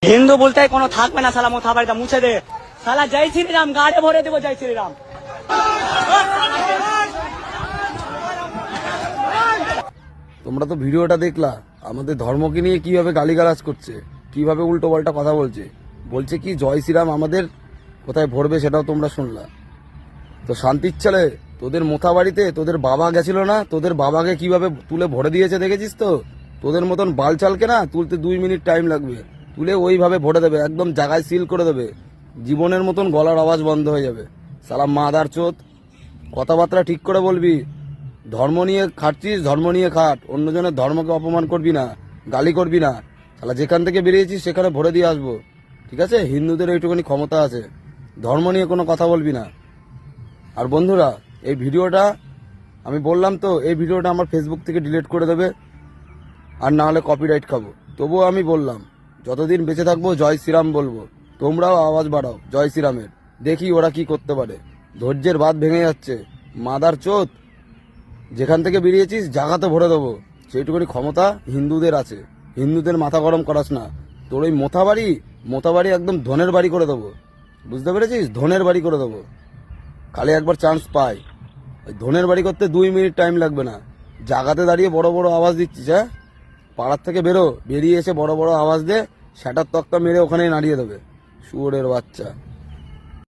হিন্দু বলতে কোনো থাকবে না, শালা মোথা বাড়িটা মুছে দে, শালা জয় শ্রীরাম গাড়ে ভরে দেবো, জয় শ্রীরাম। তোমরা তো ভিডিওটা দেখলা, আমাদের ধর্মকে নিয়ে কিভাবে গালিগালাজ করছে, কিভাবে উল্টো পাল্টা কথা বলছে, বলছে কি জয় শ্রীরাম আমাদের কোথায় ভরবে সেটাও তোমরা শুনলা। তো শান্তির ছেলে, তোদের মোথা বাড়িতে তোদের বাবা গেছিল না, তোদের বাবাকে কিভাবে তুলে ভরে দিয়েছে দেখেছিস তো? তোদের মতন বালচালকে না তুলতে 2 মিনিট টাইম লাগবে, তুলে ওইভাবে ভরে দেবে, একদম জায়গায় সিল করে দেবে, জীবনের মতন গলার আওয়াজ বন্ধ হয়ে যাবে। সালা মাদার চোদ, কথাবার্তা ঠিক করে বলবি। ধর্ম নিয়ে খাটছিস, ধর্ম নিয়ে খাট, অন্যজনের ধর্মকে অপমান করবি না, গালি করবি না। শালা যেখান থেকে বেরিয়েছিস সেখানে ভরে দিয়ে আসবো, ঠিক আছে? হিন্দুদের এইটুখানি ক্ষমতা আছে, ধর্ম নিয়ে কোনো কথা বলবি না। আর বন্ধুরা, এই ভিডিওটা আমি বললাম তো, এই ভিডিওটা আমার ফেসবুক থেকে ডিলিট করে দেবে, আর না হলে কপিরাইট খাবো। তবুও আমি বললাম, যতদিন বেঁচে থাকবো জয় শ্রীরাম বলবো। তোমরাও আওয়াজ বাড়াও জয় শ্রীরামের, দেখি ওরা কি করতে পারে। ধৈর্যের বাঁধ ভেঙে যাচ্ছে, মাদার চোদ। যেখান থেকে বেরিয়েছিস জাগাতে ভরে দেবো, সেইটুকুনি ক্ষমতা হিন্দুদের আছে। হিন্দুদের মাথা গরম করাস না। তোর ওই মোথাবাড়ি একদম ধনের বাড়ি করে দেবো, বুঝতে পেরেছিস? ধনের বাড়ি করে দেবো, খালি একবার চান্স পাই। ওই ধনের বাড়ি করতে 2 মিনিট টাইম লাগবে না। জাগাতে দাঁড়িয়ে বড় বড় আওয়াজ দিচ্ছিস, হ্যাঁ? পাড়ার থেকে বেরিয়ে এসে বড় বড় আওয়াজ দে, শ্যাটার তক্তা মেরে ওখানেই নাড়িয়ে দেবে, শুয়োরের বাচ্চা।